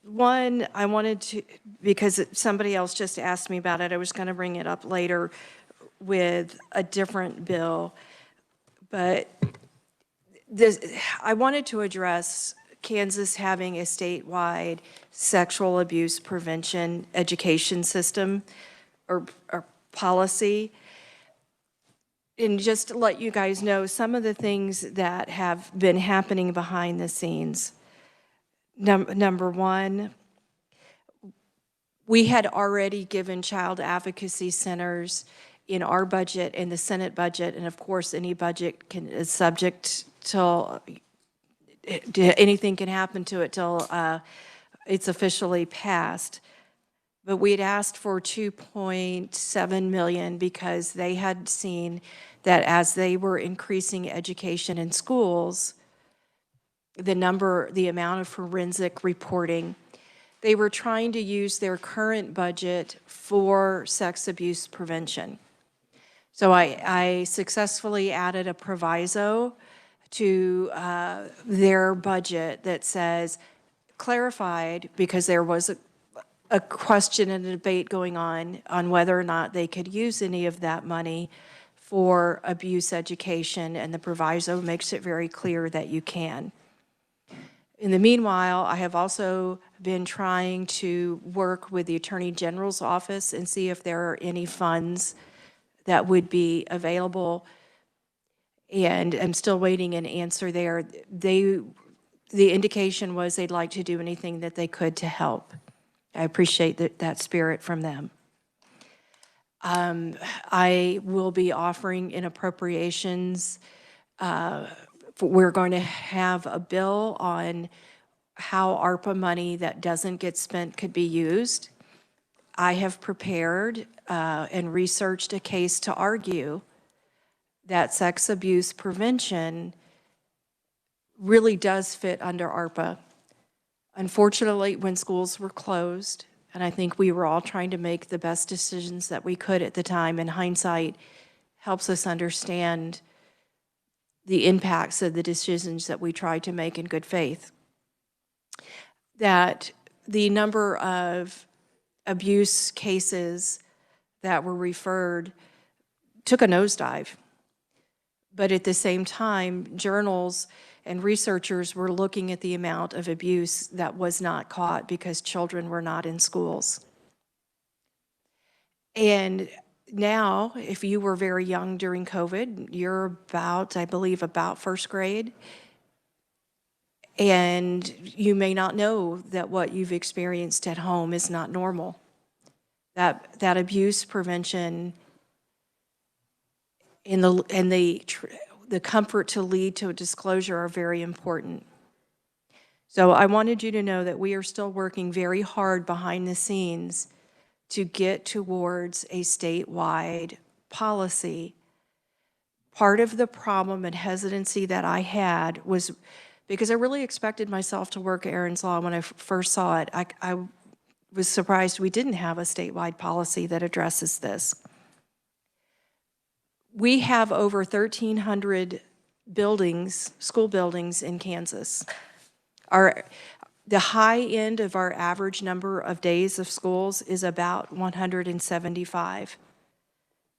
One, I wanted to, because somebody else just asked me about it, I was going to bring it up later with a different bill, but this, I wanted to address Kansas having a statewide sexual abuse prevention education system or policy. And just to let you guys know, some of the things that have been happening behind the scenes. Number one, we had already given child advocacy centers in our budget and the Senate budget, and of course, any budget is subject till anything can happen to it till it's officially passed. But we had asked for 2.7 million because they had seen that as they were increasing education in schools, the amount of forensic reporting, they were trying to use their current budget for sex abuse prevention. So I successfully added a proviso to their budget that says, clarified, because there was a question and a debate going on whether or not they could use any of that money for abuse education, and the proviso makes it very clear that you can. In the meanwhile, I have also been trying to work with the Attorney General's office and see if there are any funds that would be available, and I'm still waiting an answer there. The indication was they'd like to do anything that they could to help. I appreciate that spirit from them. I will be offering in appropriations, we're going to have a bill on how ARPA money that doesn't get spent could be used. I have prepared and researched a case to argue that sex abuse prevention really does fit under ARPA. Unfortunately, when schools were closed, and I think we were all trying to make the best decisions that we could at the time, and hindsight helps us understand the impacts of the decisions that we tried to make in good faith, that the number of abuse cases that were referred took a nosedive. But at the same time, journals and researchers were looking at the amount of abuse that was not caught because children were not in schools. And now, if you were very young during COVID, you're about, I believe, about first grade, and you may not know that what you've experienced at home is not normal. That abuse prevention and the comfort to lead to a disclosure are very important. So I wanted you to know that we are still working very hard behind the scenes to get towards a statewide policy. Part of the problem and hesitancy that I had was because I really expected myself to work Aaron's Law when I first saw it. I was surprised we didn't have a statewide policy that addresses this. We have over 1,300 buildings, school buildings in Kansas. The high end of our average number of days of schools is about 175.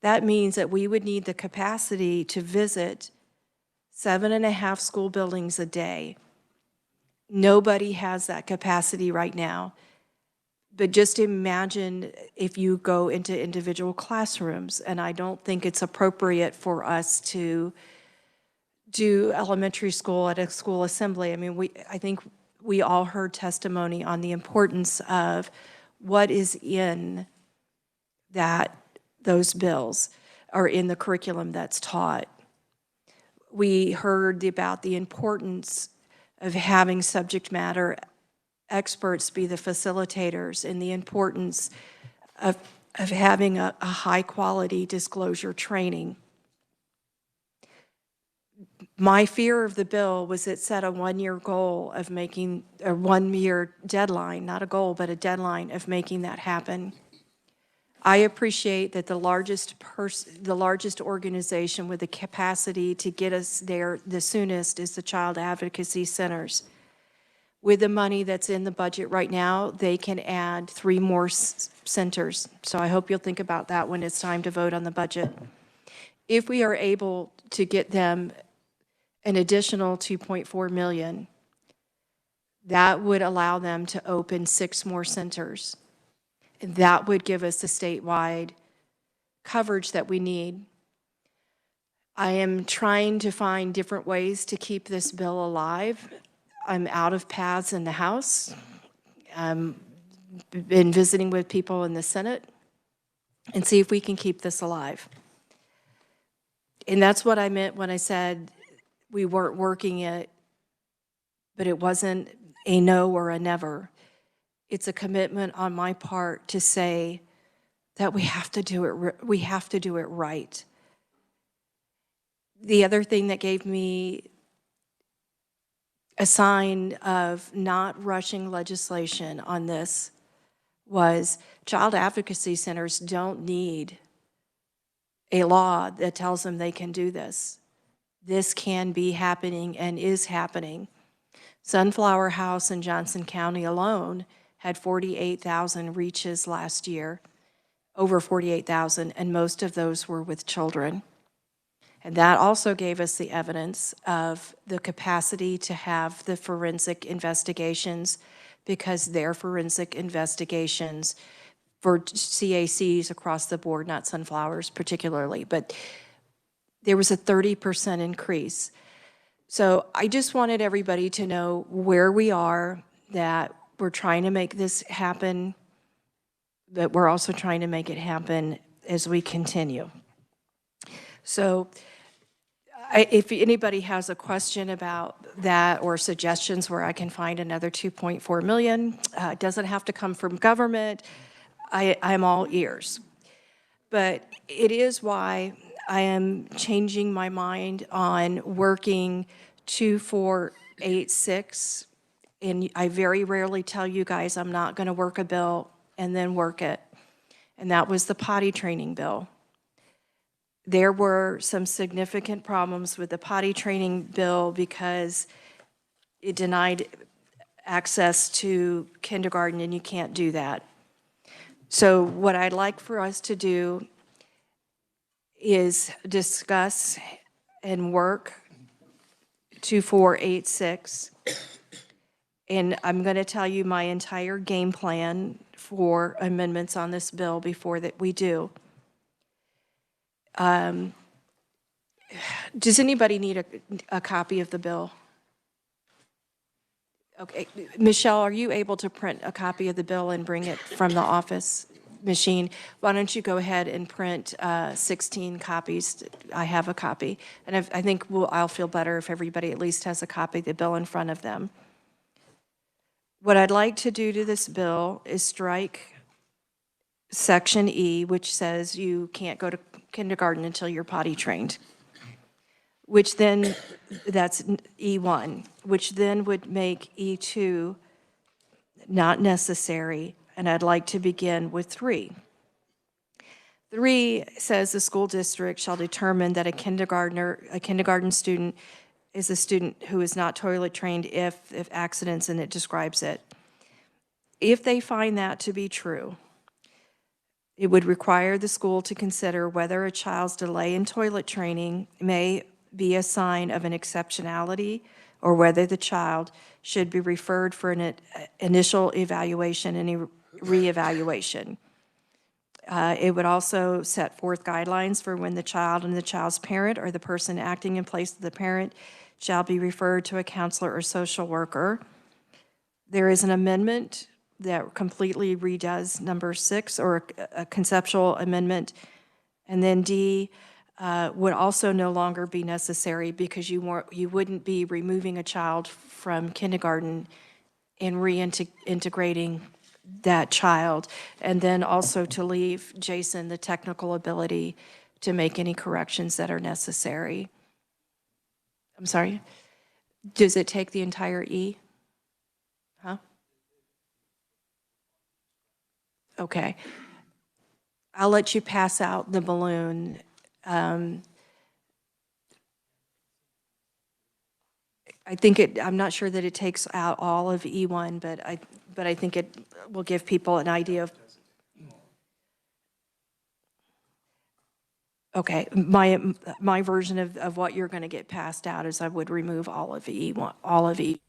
That means that we would need the capacity to visit 7.5 school buildings a day. Nobody has that capacity right now. But just imagine if you go into individual classrooms, and I don't think it's appropriate for us to do elementary school at a school assembly. I mean, I think we all heard testimony on the importance of what is in those bills or in the curriculum that's taught. We heard about the importance of having subject matter experts be the facilitators and the importance of having a high quality disclosure training. My fear of the bill was it set a one-year goal of making, a one-year deadline, not a goal, but a deadline of making that happen. I appreciate that the largest organization with the capacity to get us there the soonest is the Child Advocacy Centers. With the money that's in the budget right now, they can add 3 more centers. So I hope you'll think about that when it's time to vote on the budget. If we are able to get them an additional 2.4 million, that would allow them to open 6 more centers. And that would give us the statewide coverage that we need. I am trying to find different ways to keep this bill alive. I'm out of paths in the House. Been visiting with people in the Senate and see if we can keep this alive. And that's what I meant when I said we weren't working it, but it wasn't a no or a never. It's a commitment on my part to say that we have to do it. We have to do it right. The other thing that gave me a sign of not rushing legislation on this was child advocacy centers don't need a law that tells them they can do this. This can be happening and is happening. Sunflower House in Johnson County alone had 48,000 reaches last year, over 48,000, and most of those were with children. And that also gave us the evidence of the capacity to have the forensic investigations, because their forensic investigations for CACs across the board, not Sunflowers particularly, but there was a 30% increase. So I just wanted everybody to know where we are, that we're trying to make this happen, but we're also trying to make it happen as we continue. So if anybody has a question about that or suggestions where I can find another 2.4 million, it doesn't have to come from government. I'm all ears. But it is why I am changing my mind on working 2486. And I very rarely tell you guys I'm not going to work a bill and then work it. And that was the potty training bill. There were some significant problems with the potty training bill because it denied access to kindergarten, and you can't do that. So what I'd like for us to do is discuss and work 2486. And I'm going to tell you my entire game plan for amendments on this bill before that we do. Does anybody need a copy of the bill? Okay, Michelle, are you able to print a copy of the bill and bring it from the office machine? Why don't you go ahead and print 16 copies? I have a copy. And I think I'll feel better if everybody at least has a copy of the bill in front of them. What I'd like to do to this bill is strike Section E, which says you can't go to kindergarten until you're potty trained, which then, that's E1, which then would make E2 not necessary, and I'd like to begin with 3. 3 says the school district shall determine that a kindergarten student is a student who is not toilet trained if accidents, and it describes it. If they find that to be true, it would require the school to consider whether a child's delay in toilet training may be a sign of an exceptionality, or whether the child should be referred for an initial evaluation and a reevaluation. It would also set forth guidelines for when the child and the child's parent or the person acting in place of the parent shall be referred to a counselor or social worker. There is an amendment that completely redoes number 6, or a conceptual amendment. And then D would also no longer be necessary, because you wouldn't be removing a child from kindergarten and reintegrating that child, and then also to leave Jason the technical ability to make any corrections that are necessary. I'm sorry? Does it take the entire E? Huh? Okay. I'll let you pass out the balloon. I I think I'm not sure that it takes out all of E1, but I think it will give people an idea of. Okay, my version of what you're going to get passed out is I would remove all of E1, all of E.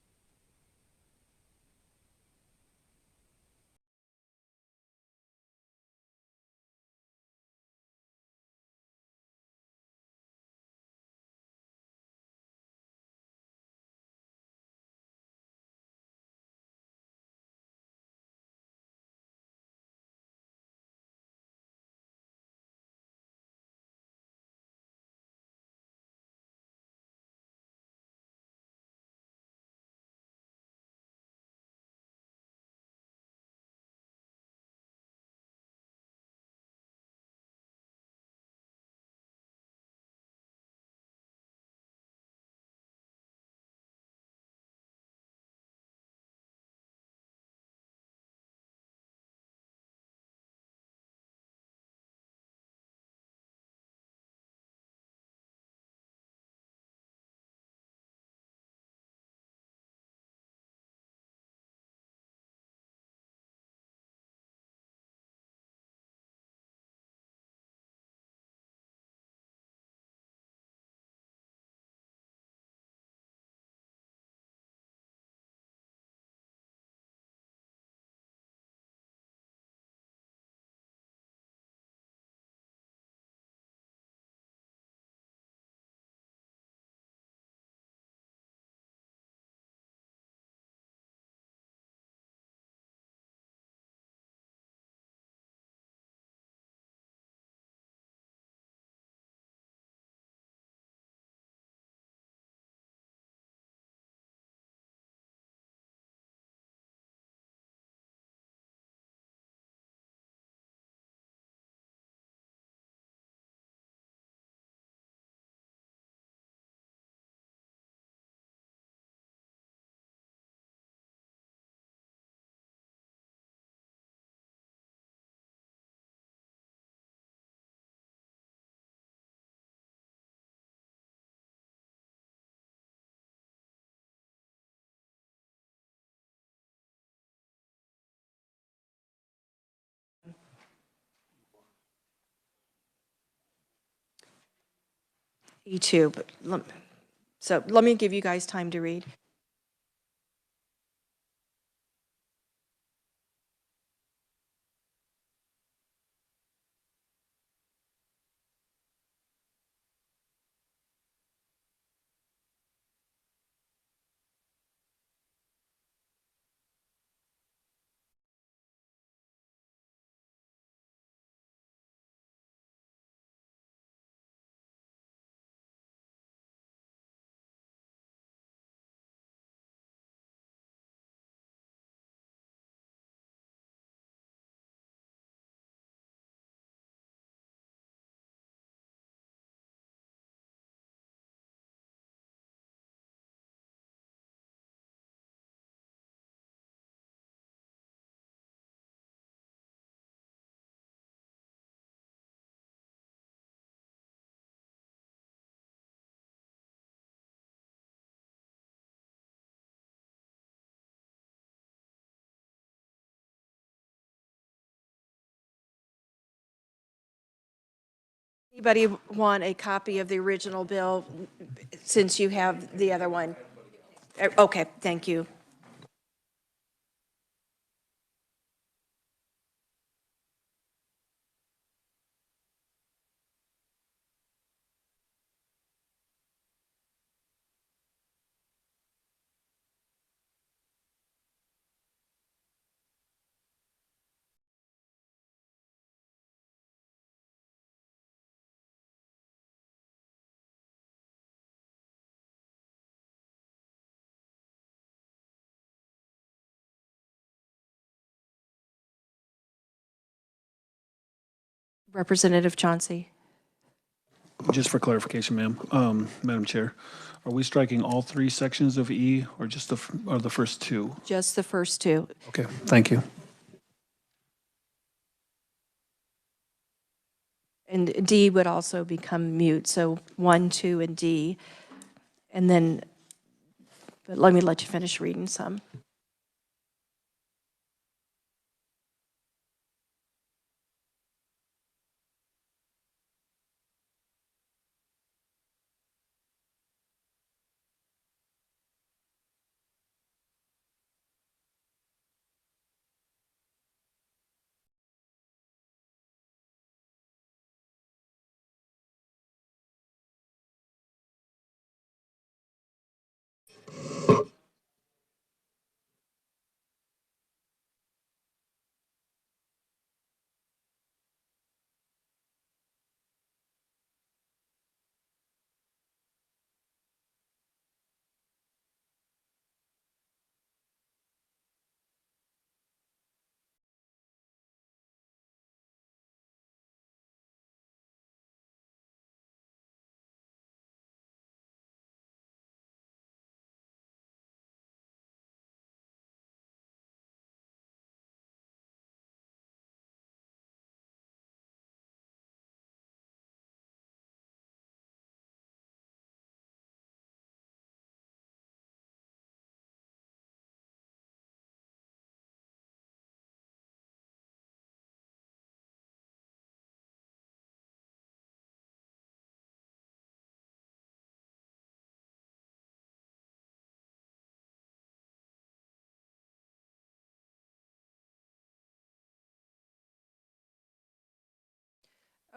E2, but so let me give you guys time to read. Anybody want a copy of the original bill since you have the other one? Okay, thank you. Representative Chauncey. Just for clarification, ma'am, Madam Chair, are we striking all three sections of E or just the first two? Just the first two. Okay, thank you. And D would also become mute, so 1, 2, and D. And then But let me let you finish reading some.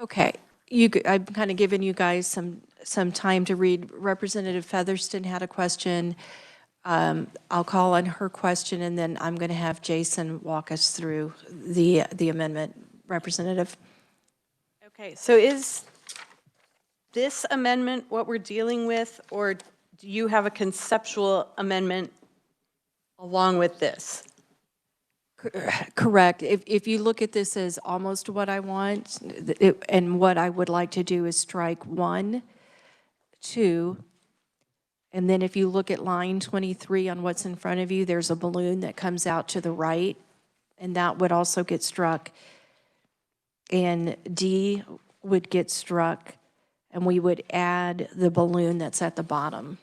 Okay, I've kind of given you guys some time to read. Representative Featherston had a question. I'll call on her question, and then I'm going to have Jason walk us through the amendment. Representative? Okay, so is this amendment what we're dealing with, or do you have a conceptual amendment along with this? Correct. If you look at this as almost what I want, and what I would like to do is strike 1, 2, and then if you look at line 23 on what's in front of you, there's a balloon that comes out to the right, and that would also get struck. And D would get struck, and we would add the balloon that's at the bottom.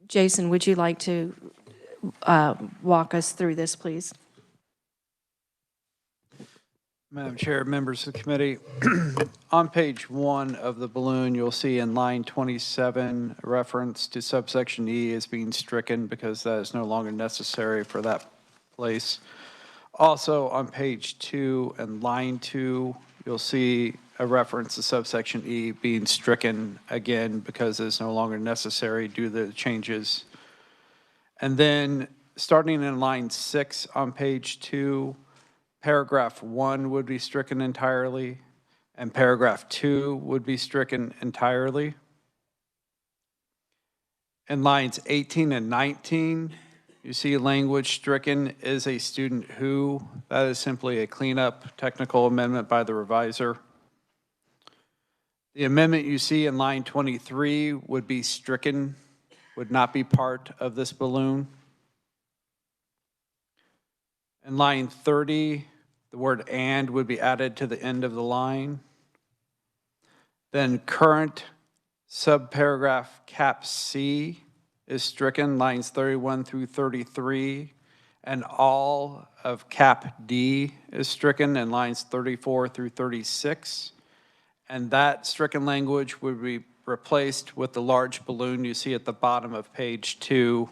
Jason, would you like to walk us through this, please? Madam Chair, members of the committee, on page 1 of the balloon, you'll see in line 27 a reference to subsection E is being stricken because that is no longer necessary for that place. Also on page 2 and line 2, you'll see a reference to subsection E being stricken again because it's no longer necessary due to the changes. And then starting in line 6 on page 2, paragraph 1 would be stricken entirely, and paragraph 2 would be stricken entirely. In lines 18 and 19, you see language stricken is a student who. That is simply a cleanup technical amendment by the reviser. The amendment you see in line 23 would be stricken, would not be part of this balloon. In line 30, the word "and" would be added to the end of the line. Then current subparagraph cap C is stricken, lines 31 through 33, and all of cap D is stricken in lines 34 through 36. And that stricken language would be replaced with the large balloon you see at the bottom of page 2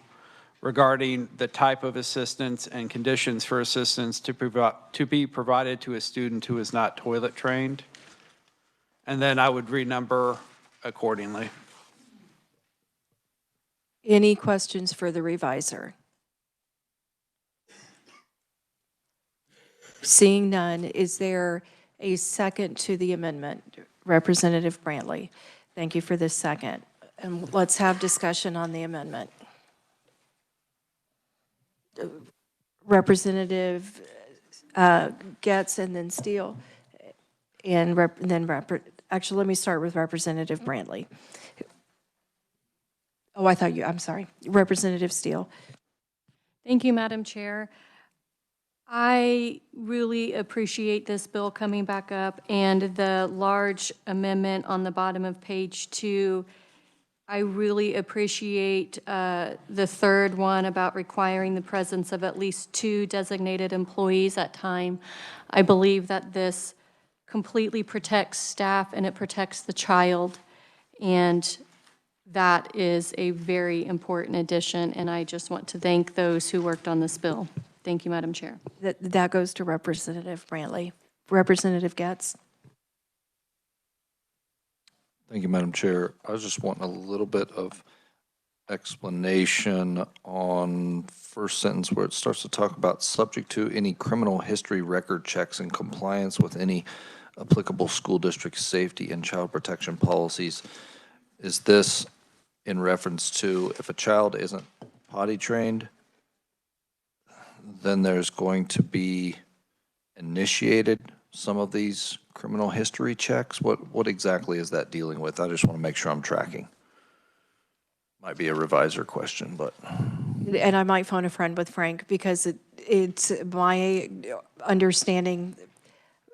regarding the type of assistance and conditions for assistance to be provided to a student who is not toilet trained. And then I would renumber accordingly. Any questions for the reviser? Seeing none, is there a second to the amendment? Representative Brantley, thank you for this second. And let's have discussion on the amendment. Representative Getz and then Steele. And actually, let me start with Representative Brantley. Oh, I'm sorry. Representative Steele. Thank you, Madam Chair. I really appreciate this bill coming back up and the large amendment on the bottom of page 2. I really appreciate the third one about requiring the presence of at least 2 designated employees at time. I believe that this completely protects staff and it protects the child. And that is a very important addition, and I just want to thank those who worked on this bill. Thank you, Madam Chair. That goes to Representative Brantley. Representative Getz? Thank you, Madam Chair. I was just wanting a little bit of explanation on first sentence where it starts to talk about subject to any criminal history record checks in compliance with any applicable school district safety and child protection policies. Is this in reference to if a child isn't potty trained, then there's going to be initiated some of these criminal history checks? What exactly is that dealing with? I just want to make sure I'm tracking. Might be a revisor question, but. And I might phone a friend with Frank, because it's my understanding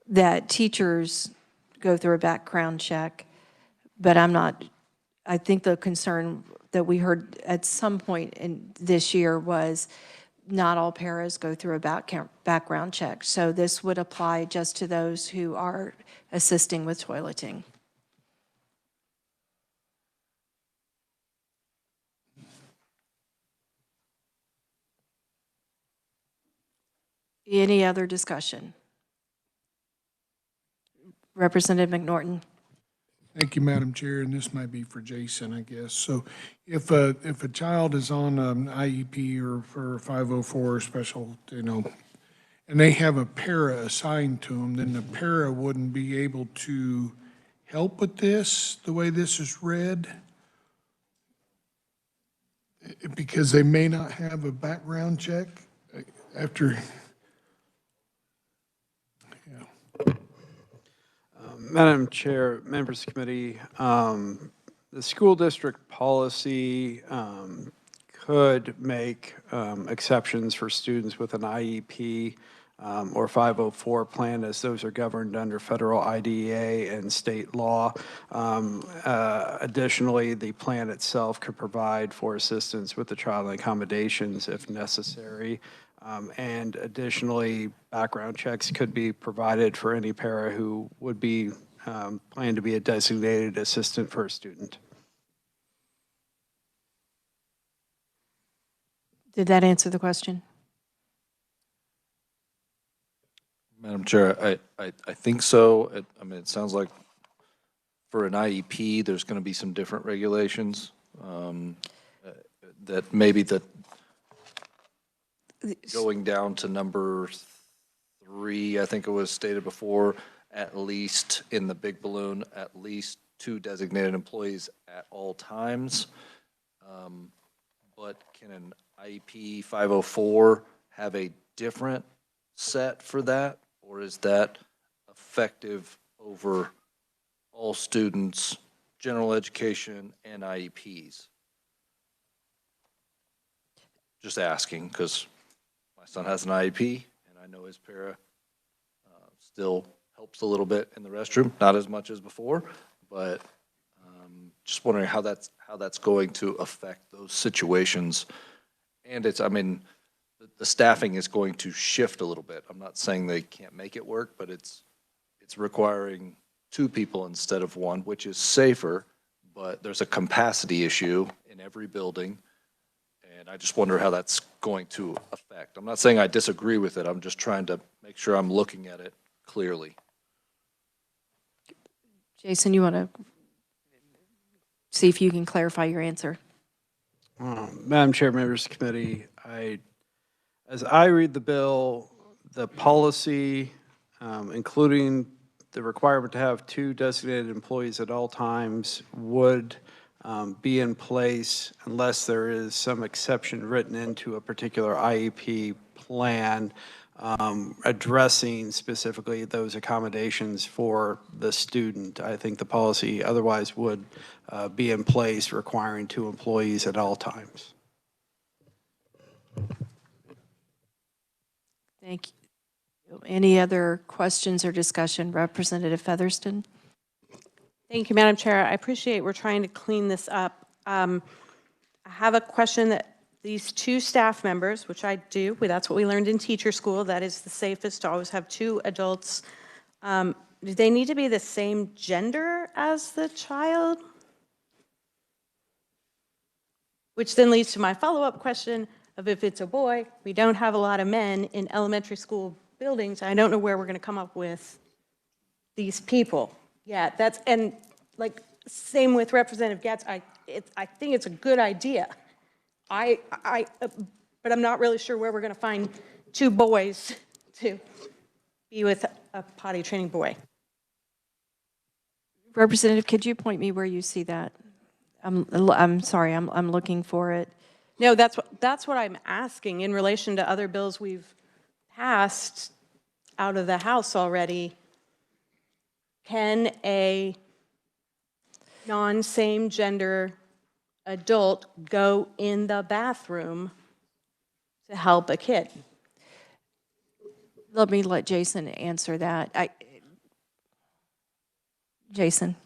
that teachers go through a background check, but I'm not, I think the concern that we heard at some point in this year was not all paras go through a background check. So this would apply just to those who are assisting with toileting. Any other discussion? Representative McNorton. Thank you, Madam Chair, and this might be for Jason, I guess. So if a child is on an IEP or for 504 special, and they have a para assigned to them, then the para wouldn't be able to help with this, the way this is read? Because they may not have a background check after... Madam Chair, members of the committee, the school district policy could make exceptions for students with an IEP or 504 plan, as those are governed under federal IDEA and state law. Additionally, the plan itself could provide for assistance with the child and accommodations if necessary. And additionally, background checks could be provided for any para who would be planned to be a designated assistant for a student. Did that answer the question? Madam Chair, I think so. I mean, it sounds like for an IEP, there's going to be some different regulations that maybe going down to number 3, I think it was stated before, at least in the big balloon, at least 2 designated employees at all times. But can an IEP 504 have a different set for that? Or is that effective over all students, general education, and IEPs? Just asking, because my son has an IEP, and I know his para still helps a little bit in the restroom, not as much as before, but just wondering how that's going to affect those situations. And it's, I mean, the staffing is going to shift a little bit. I'm not saying they can't make it work, but it's requiring 2 people instead of 1, which is safer, but there's a capacity issue in every building. And I just wonder how that's going to affect. I'm not saying I disagree with it. I'm just trying to make sure I'm looking at it clearly. Jason, you want to see if you can clarify your answer? Madam Chair, members of the committee, as I read the bill, the policy, including the requirement to have 2 designated employees at all times, would be in place unless there is some exception written into a particular IEP plan addressing specifically those accommodations for the student. I think the policy otherwise would be in place requiring 2 employees at all times. Thank you. Any other questions or discussion? Representative Featherston? Thank you, Madam Chair. I appreciate we're trying to clean this up. I have a question that these two staff members, which I do, that's what we learned in teacher school, that is the safest to always have two adults. Do they need to be the same gender as the child? Which then leads to my follow-up question of if it's a boy, we don't have a lot of men in elementary school buildings. I don't know where we're going to come up with these people. Yeah, that's, and like, same with Representative Gatz, I think it's a good idea. But I'm not really sure where we're going to find two boys to be with a potty training boy. Representative, could you point me where you see that? I'm sorry, I'm looking for it. No, that's what I'm asking in relation to other bills we've passed out of the House already. Can a non-same gender adult go in the bathroom to help a kid? Let me let Jason answer that. Jason.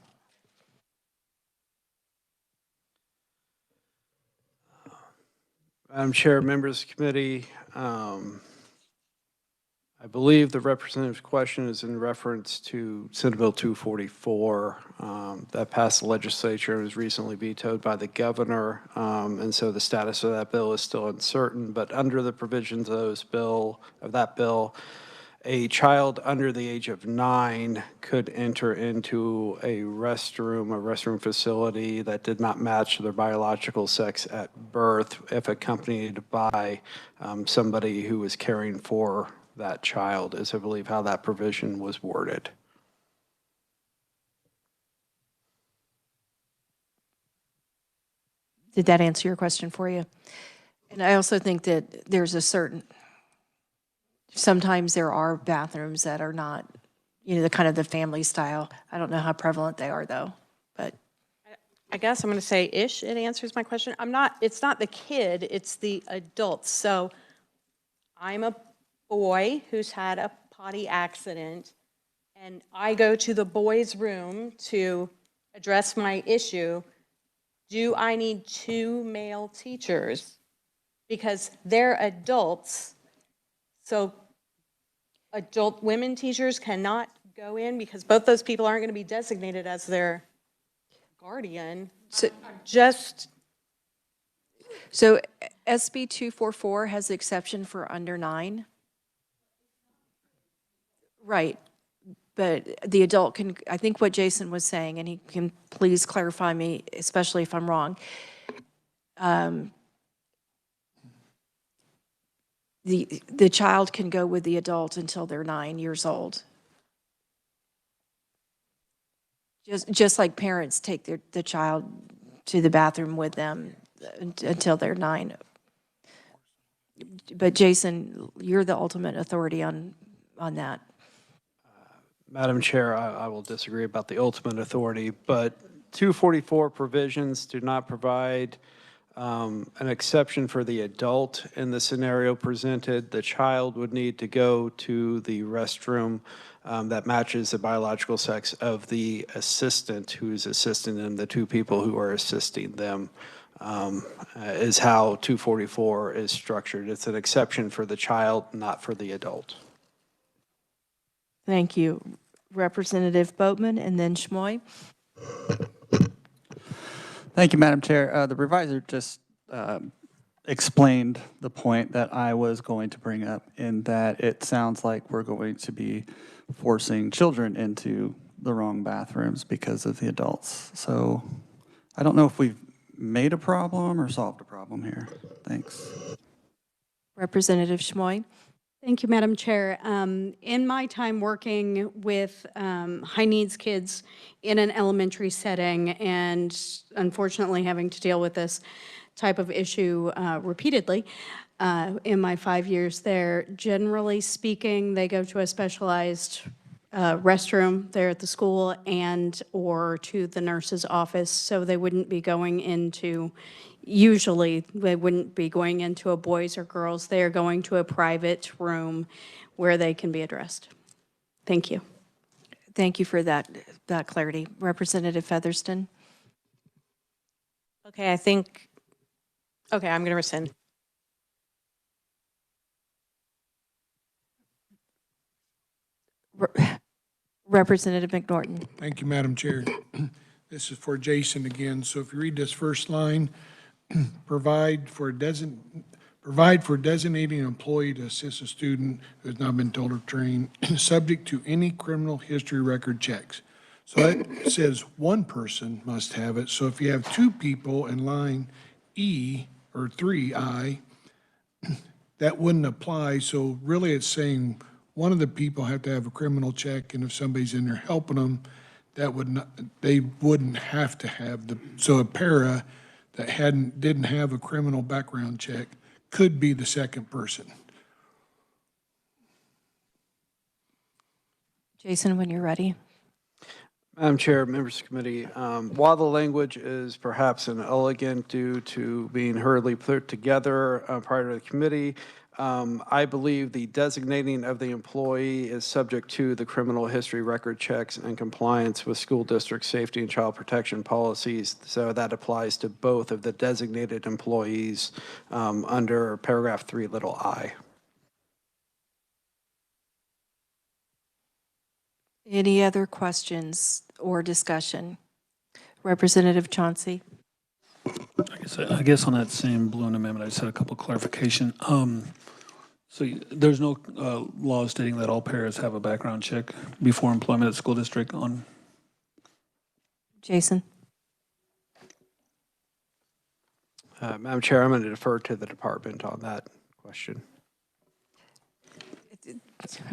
Madam Chair, members of the committee, I believe the representative's question is in reference to Senate Bill 244 that passed the legislature and was recently vetoed by the governor. And so the status of that bill is still uncertain. But under the provisions of that bill, a child under the age of 9 could enter into a restroom facility that did not match their biological sex at birth if accompanied by somebody who was caring for that child, is I believe how that provision was worded. Did that answer your question for you? And I also think that there's sometimes there are bathrooms that are not, the kind of the family style. I don't know how prevalent they are though, but. I guess I'm going to say ish, it answers my question. It's not the kid, it's the adult. So I'm a boy who's had a potty accident and I go to the boys' room to address my issue. Do I need 2 male teachers? Because they're adults, so adult women teachers cannot go in because both those people aren't going to be designated as their guardian. So SB 244 has exception for under 9. Right. But the adult can, I think what Jason was saying, and he can please clarify me, especially if I'm wrong. The child can go with the adult until they're 9 years old. Just like parents take the child to the bathroom with them until they're 9. But Jason, you're the ultimate authority on that. Madam Chair, I will disagree about the ultimate authority, but 244 provisions do not provide an exception for the adult in the scenario presented. The child would need to go to the restroom that matches the biological sex of the assistant who's assisting them, the 2 people who are assisting them, is how 244 is structured. It's an exception for the child, not for the adult. Thank you. Representative Boatman and then Schmoy. Thank you, Madam Chair. The revisor just explained the point that I was going to bring up in that it sounds like we're going to be forcing children into the wrong bathrooms because of the adults. So I don't know if we've made a problem or solved a problem here. Thanks. Representative Schmoy. Thank you, Madam Chair. In my time working with high needs kids in an elementary setting and unfortunately having to deal with this type of issue repeatedly in my 5 years there, generally speaking, they go to a specialized restroom there at the school and or to the nurse's office, so they wouldn't be going into, usually they wouldn't be going into a boys or girls, they are going to a private room where they can be addressed. Thank you. Thank you for that clarity. Representative Featherston. Okay, okay, I'm going to rescind. Representative McNorton. Thank you, Madam Chair. This is for Jason again. So if you read this first line, provide for designating an employee to assist a student who has not been told or trained, subject to any criminal history record checks. So that says one person must have it. So if you have two people in line E or 3I, that wouldn't apply. So really it's saying one of the people have to have a criminal check, and if somebody's in there helping them, that would not, they wouldn't have to have so a para that didn't have a criminal background check could be the second person. Jason, when you're ready. Madam Chair, members of the committee, while the language is perhaps inelegant due to being hurriedly put together prior to the committee, I believe the designating of the employee is subject to the criminal history record checks and compliance with school district safety and child protection policies. So that applies to both of the designated employees under paragraph 3(i). Any other questions or discussion? Representative Chauncey? I guess on that same balloon amendment, I just had a couple clarification. So there's no law stating that all paras have a background check before employment at school district on? Jason? Madam Chair, I'm going to defer to the department on that question.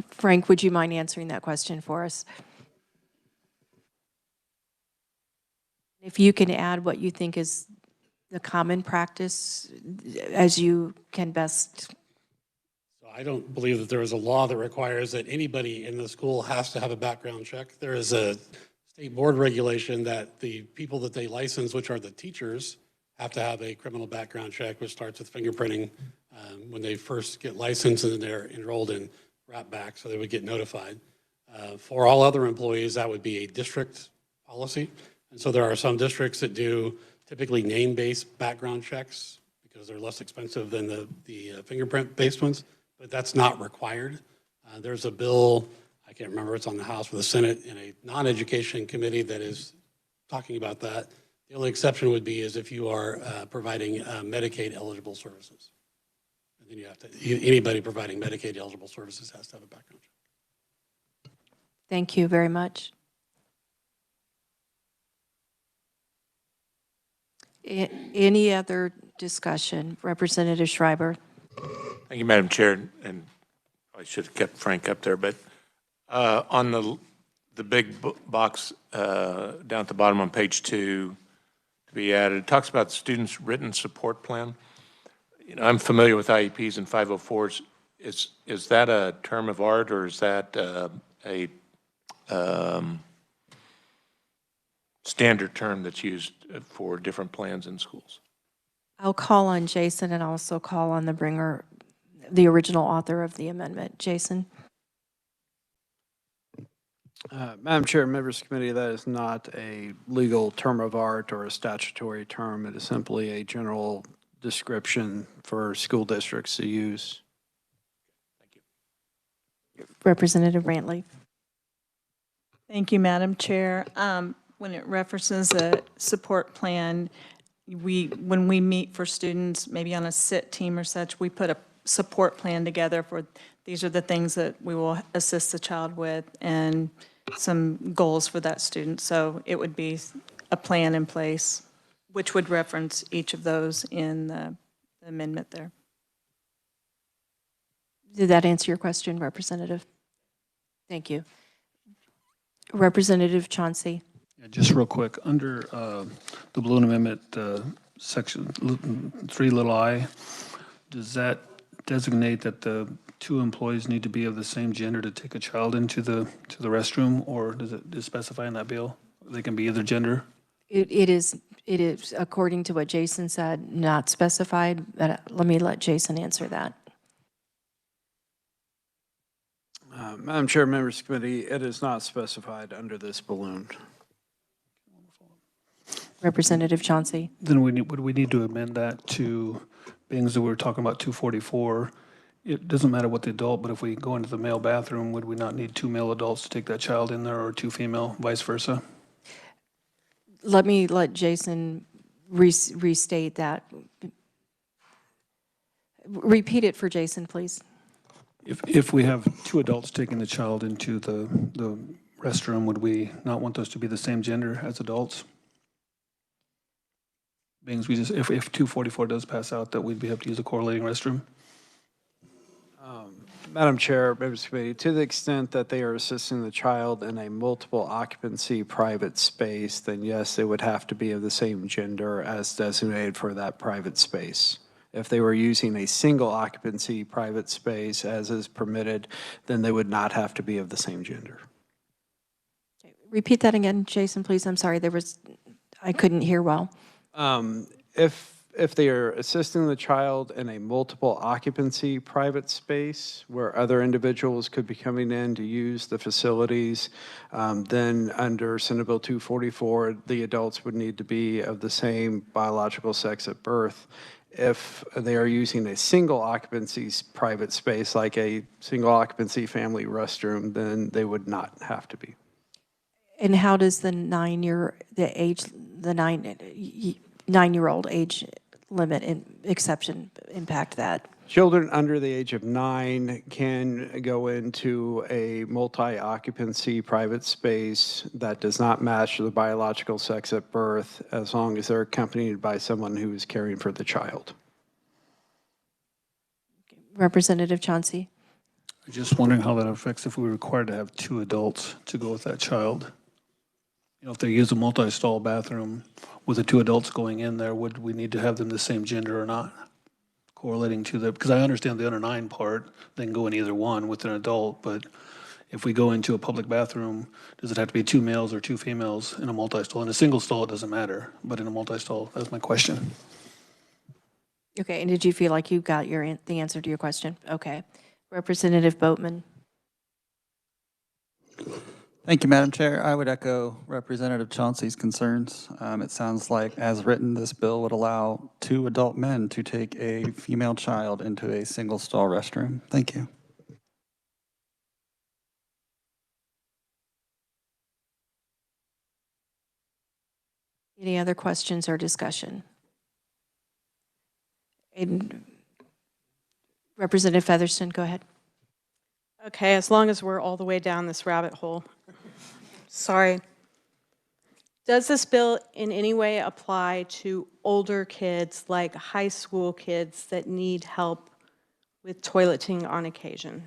Frank, would you mind answering that question for us? If you can add what you think is the common practice as you can best. So I don't believe that there is a law that requires that anybody in the school has to have a background check. There is a state board regulation that the people that they license, which are the teachers, have to have a criminal background check, which starts with fingerprinting when they first get licensed, and then they're enrolled in RAP back, so they would get notified. For all other employees, that would be a district policy. And so there are some districts that do typically name-based background checks because they're less expensive than the fingerprint-based ones, but that's not required. There's a bill, I can't remember, it's on the House or the Senate, in a non-education committee that is talking about that. The only exception would be is if you are providing Medicaid-eligible services. And then you have to, anybody providing Medicaid-eligible services has to have a background check. Thank you very much. Any other discussion? Representative Schreiber? Thank you, Madam Chair, and I should have kept Frank up there, but on the big box down at the bottom on page 2 to be added, it talks about the student's written support plan. You know, I'm familiar with IEPs and 504s. Is that a term of art, or is that a standard term that's used for different plans in schools? I'll call on Jason and also call on the original author of the amendment. Jason? Madam Chair, members of the committee, that is not a legal term of art or a statutory term. It is simply a general description for school districts to use. Thank you. Representative Brantley? Thank you, Madam Chair. When it references a support plan, when we meet for students, maybe on a SIT team or such, we put a support plan together for these are the things that we will assist the child with and some goals for that student. So it would be a plan in place, which would reference each of those in the amendment there. Did that answer your question, Representative? Thank you. Representative Chauncey? Yeah, just real quick, under the balloon amendment, section 3(i), does that designate that the two employees need to be of the same gender to take a child into the restroom, or does it specify in that bill they can be either gender? It is, according to what Jason said, not specified, but let me let Jason answer that. Madam Chair, members of the committee, it is not specified under this balloon. Representative Chauncey. Then would we need to amend that to, being that we're talking about 244, it doesn't matter what the adult, but if we go into the male bathroom, would we not need 2 male adults to take that child in there or 2 female, vice versa? Let me let Jason restate that. Repeat it for Jason, please. If we have 2 adults taking the child into the restroom, would we not want those to be the same gender as adults? Being as we just, if 244 does pass out, that we'd have to use a correlating restroom? Madam Chair, members of the committee, to the extent that they are assisting the child in a multiple occupancy private space, then yes, they would have to be of the same gender as designated for that private space. If they were using a single occupancy private space as is permitted, then they would not have to be of the same gender. Repeat that again, Jason, please. I'm sorry, I couldn't hear well. If they are assisting the child in a multiple occupancy private space where other individuals could be coming in to use the facilities, then under Senate Bill 244, the adults would need to be of the same biological sex at birth. If they are using a single occupancy private space, like a single occupancy family restroom, then they would not have to be. And how does the 9-year-old age limit exception impact that? Children under the age of 9 can go into a multi-occupancy private space that does not match the biological sex at birth as long as they're accompanied by someone who is caring for the child. Representative Chauncey. Just wondering how that affects if we were required to have 2 adults to go with that child. You know, if they use a multi-stall bathroom with the 2 adults going in there, would we need to have them the same gender or not? Correlating to the, because I understand the under 9 part, they can go in either one with an adult, but if we go into a public bathroom, does it have to be 2 males or 2 females in a multi-stall? In a single stall, it doesn't matter, but in a multi-stall, that's my question. Okay, and did you feel like you got the answer to your question? Okay. Representative Boatman. Thank you, Madam Chair. I would echo Representative Chauncey's concerns. It sounds like, as written, this bill would allow 2 adult men to take a female child into a single stall restroom. Thank you. Any other questions or discussion? And Representative Featherston, go ahead. Okay, as long as we're all the way down this rabbit hole. Sorry. Does this bill in any way apply to older kids, like high school kids that need help with toileting on occasion?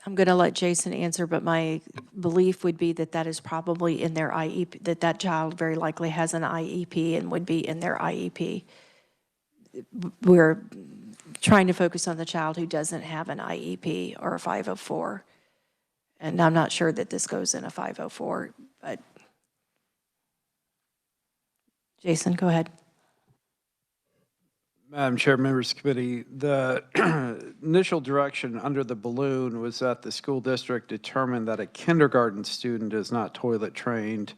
I'm going to let Jason answer, but my belief would be that that is probably in their IEP, that child very likely has an IEP and would be in their IEP. We're trying to focus on the child who doesn't have an IEP or a 504. And I'm not sure that this goes in a 504, but Jason, go ahead. Madam Chair, members of the committee, the initial direction under the balloon was that the school district determined that a kindergarten student is not toilet trained,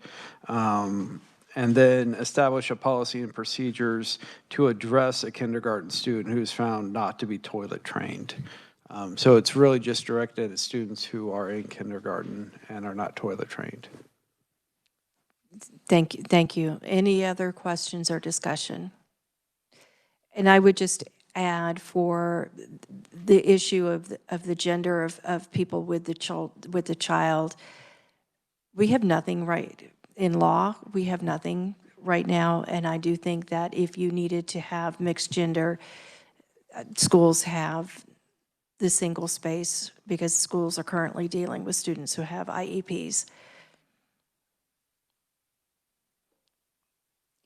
and then establish a policy and procedures to address a kindergarten student who is found not to be toilet trained. So it's really just directed at students who are in kindergarten and are not toilet trained. Thank you. Any other questions or discussion? And I would just add for the issue of the gender of people with the child, we have nothing right in law. We have nothing right now, and I do think that if you needed to have mixed gender, schools have the single space because schools are currently dealing with students who have IEPs.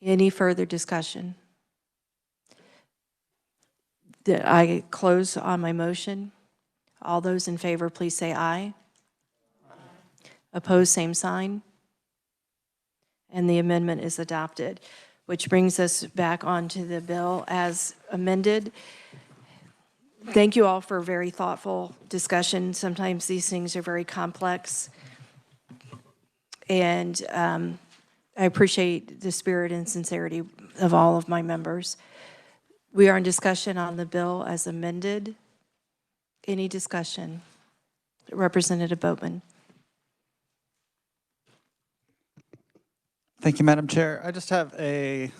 Any further discussion? I close on my motion. All those in favor, please say aye. Opposed, same sign. And the amendment is adopted, which brings us back onto the bill as amended. Thank you all for a very thoughtful discussion. Sometimes these things are very complex. And I appreciate the spirit and sincerity of all of my members. We are in discussion on the bill as amended. Any discussion? Representative Boatman. Thank you, Madam Chair. I just have a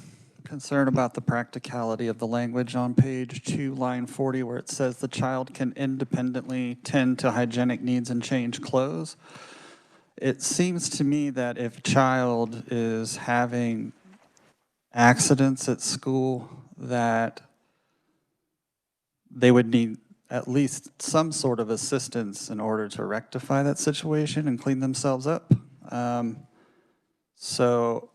concern about the practicality of the language on page 2, line 40, where it says the child can independently tend to hygienic needs and change clothes. It seems to me that if a child is having accidents at school, that they would need at least some sort of assistance in order to rectify that situation and clean themselves up. So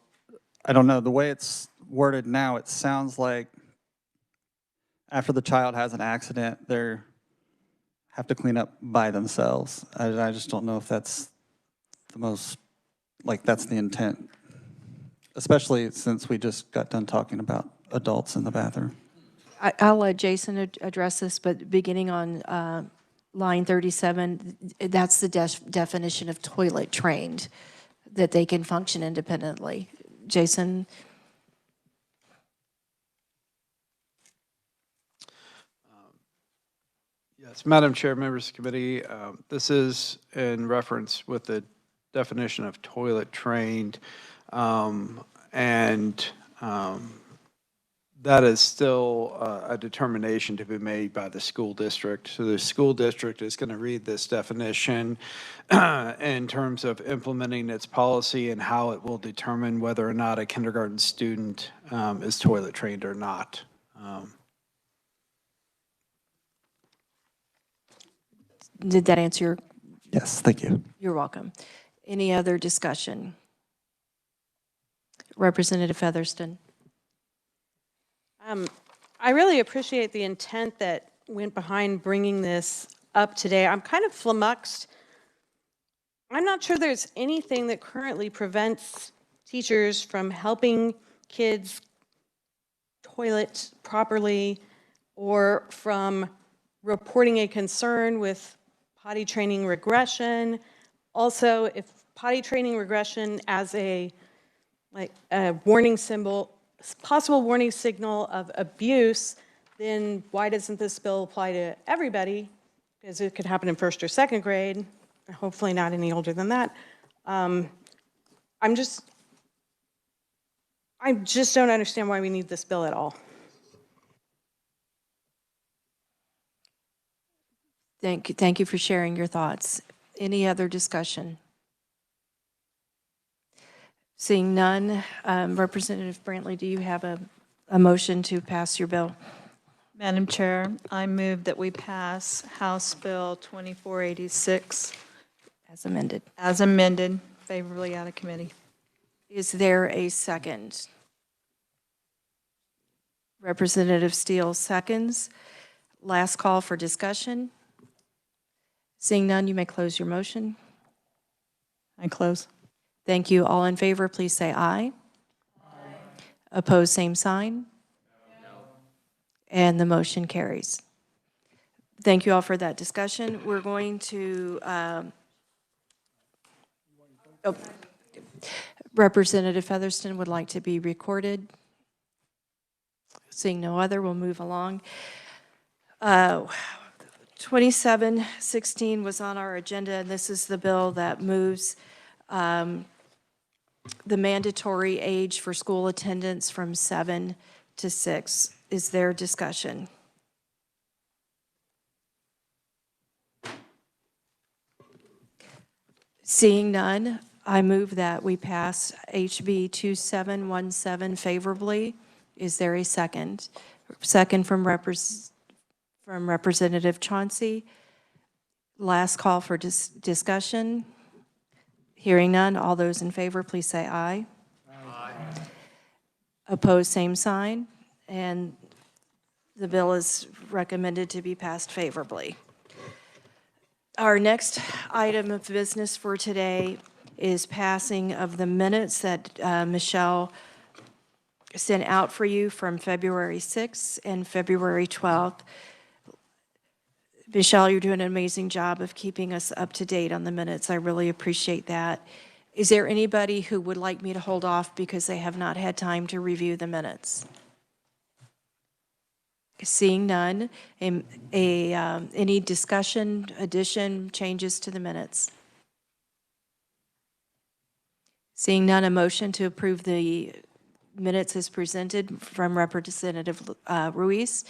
I don't know, the way it's worded now, it sounds like after the child has an accident, they have to clean up by themselves. I just don't know if that's the most, like that's the intent, especially since we just got done talking about adults in the bathroom. I'll let Jason address this, but beginning on line 37, that's the definition of toilet trained, that they can function independently. Jason? Yes, Madam Chair, members of the committee, this is in reference with the definition of toilet trained, and that is still a determination to be made by the school district. So the school district is going to read this definition in terms of implementing its policy and how it will determine whether or not a kindergarten student is toilet trained or not. Did that answer your? Yes, thank you. You're welcome. Any other discussion? Representative Featherston. I really appreciate the intent that went behind bringing this up today. I'm kind of flummoxed. I'm not sure there's anything that currently prevents teachers from helping kids toilet properly or from reporting a concern with potty training regression. Also, if potty training regression as a warning symbol, possible warning signal of abuse, then why doesn't this bill apply to everybody? Because it could happen in first or second grade, hopefully not any older than that. I just don't understand why we need this bill at all. Thank you for sharing your thoughts. Any other discussion? Seeing none, Representative Brantley, do you have a motion to pass your bill? Madam Chair, I move that we pass House Bill 2486 As amended. as amended, favorably out of committee. Is there a second? Representative Steele seconds. Last call for discussion. Seeing none, you may close your motion. I close. Thank you. All in favor, please say aye. Aye. Opposed, same sign. No. And the motion carries. Thank you all for that discussion. We're going to, Representative Featherston would like to be recorded. Seeing no other, we'll move along. 2716 was on our agenda, and this is the bill that moves the mandatory age for school attendance from 7 to 6. Is there discussion? Seeing none, I move that we pass HB 2717 favorably. Is there a second? Second from Representative Chauncey. Last call for discussion. Hearing none, all those in favor, please say aye. Aye. Opposed, same sign. And the bill is recommended to be passed favorably. Our next item of business for today is passing of the minutes that Michelle sent out for you from February 6th and February 12th. Michelle, you're doing an amazing job of keeping us up to date on the minutes. I really appreciate that. Is there anybody who would like me to hold off because they have not had time to review the minutes? Seeing none, any discussion, addition, changes to the minutes? Seeing none, a motion to approve the minutes as presented from Representative Ruiz.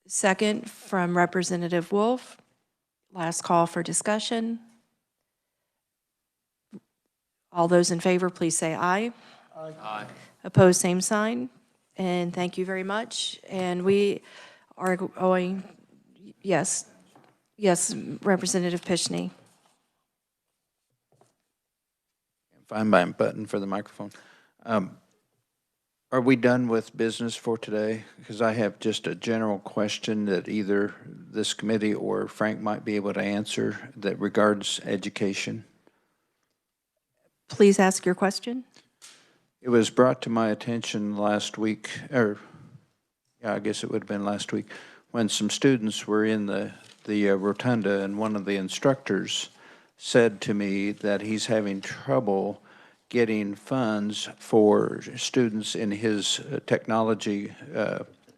Second from Representative Wolf. Last call for discussion. All those in favor, please say aye. Aye. Opposed, same sign. And thank you very much. And we are going, yes, Representative Pishney. Find my button for the microphone. Are we done with business for today? Because I have just a general question that either this committee or Frank might be able to answer that regards education. Please ask your question. It was brought to my attention last week, or yeah, I guess it would have been last week, when some students were in the rotunda, and one of the instructors said to me that he's having trouble getting funds for students in his technology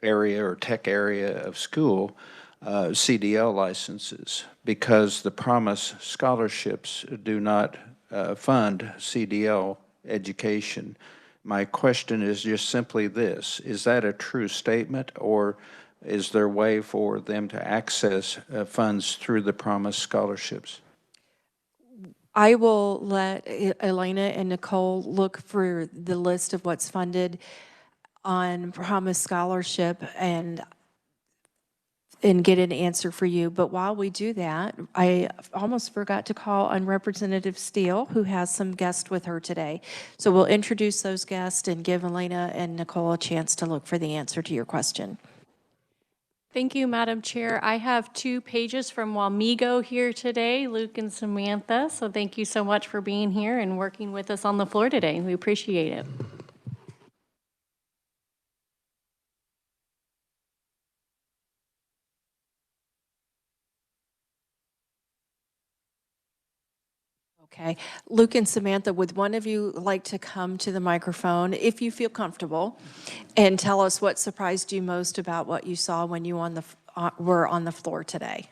area or tech area of school, CDL licenses, because the Promise scholarships do not fund CDL education. My question is just simply this: is that a true statement, or is there a way for them to access funds through the Promise scholarships? I will let Elena and Nicole look for the list of what's funded on Promise Scholarship and get an answer for you. But while we do that, I almost forgot to call on Representative Steele, who has some guests with her today. So we'll introduce those guests and give Elena and Nicole a chance to look for the answer to your question. Thank you, Madam Chair. I have 2 pages from Wamego here today, Luke and Samantha. So thank you so much for being here and working with us on the floor today. We appreciate it. Okay. Luke and Samantha, would one of you like to come to the microphone, if you feel comfortable, and tell us what surprised you most about what you saw when you were on the floor today?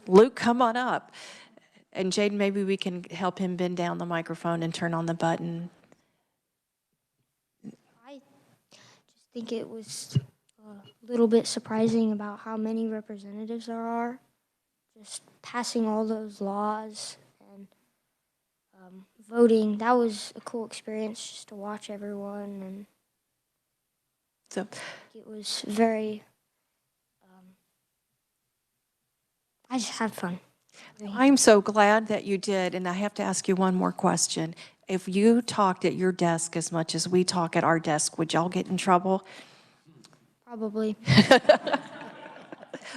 Luke, come on up. And Jaden, maybe we can help him bend down the microphone and turn on the button. I just think it was a little bit surprising about how many representatives there are. Just passing all those laws and voting, that was a cool experience just to watch everyone, and So it was very, I just had fun. I'm so glad that you did, and I have to ask you one more question. If you talked at your desk as much as we talk at our desk, would y'all get in trouble? Probably.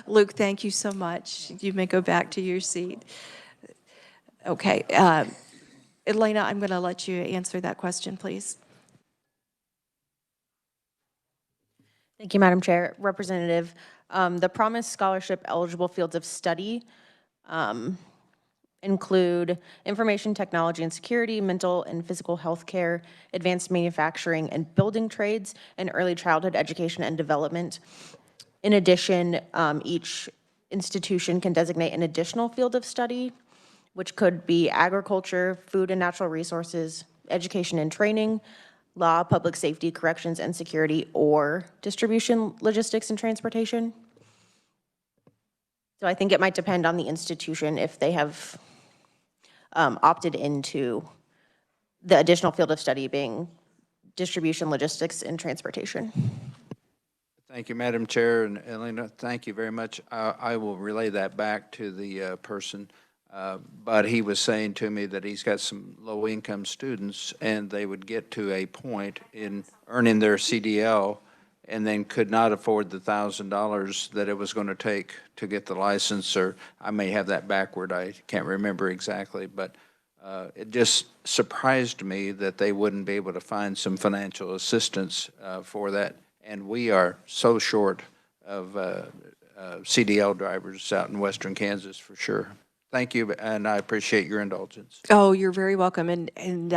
Luke, thank you so much. You may go back to your seat. Okay. Elena, I'm going to let you answer that question, please. Thank you, Madam Chair. Representative, the Promise Scholarship eligible fields of study include information technology and security, mental and physical health care, advanced manufacturing and building trades, and early childhood education and development. In addition, each institution can designate an additional field of study, which could be agriculture, food and natural resources, education and training, law, public safety, corrections and security, or distribution, logistics, and transportation. So I think it might depend on the institution if they have opted into the additional field of study being distribution, logistics, and transportation. Thank you, Madam Chair, and Elena, thank you very much. I will relay that back to the person, but he was saying to me that he's got some low-income students, and they would get to a point in earning their CDL and then could not afford the $1,000 that it was going to take to get the license, or I may have that backward, I can't remember exactly, but it just surprised me that they wouldn't be able to find some financial assistance for that. And we are so short of CDL drivers out in western Kansas, for sure. Thank you, and I appreciate your indulgence. Oh, you're very welcome. And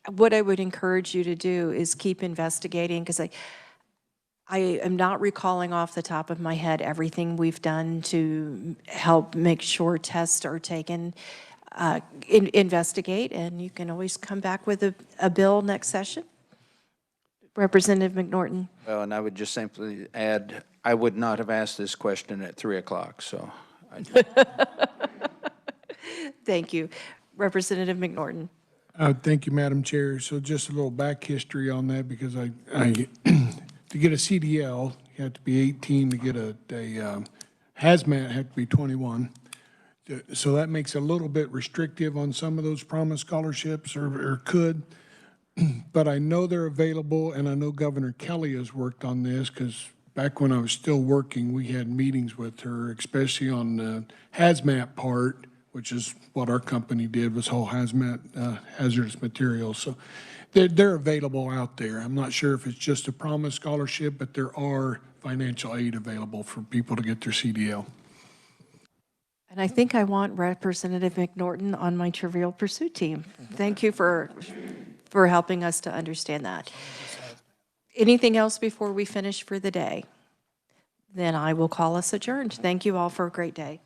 what I would encourage you to do is keep investigating, because I am not recalling off the top of my head everything we've done to help make sure tests are taken. Investigate, and you can always come back with a bill next session. Representative McNorton. Well, and I would just simply add, I would not have asked this question at 3 o'clock, so. Thank you. Representative McNorton. Thank you, Madam Chair. So just a little back history on that, because I to get a CDL, you have to be 18. To get a hazmat, you have to be 21. So that makes it a little bit restrictive on some of those promise scholarships, or could. But I know they're available, and I know Governor Kelly has worked on this, because back when I was still working, we had meetings with her, especially on the hazmat part, which is what our company did, was whole hazmat, hazardous materials. So they're available out there. I'm not sure if it's just a promise scholarship, but there are financial aid available for people to get their CDL. And I think I want Representative McNorton on my Trivial Pursuit team. Thank you for helping us to understand that. Anything else before we finish for the day? Then I will call us adjourned. Thank you all for a great day.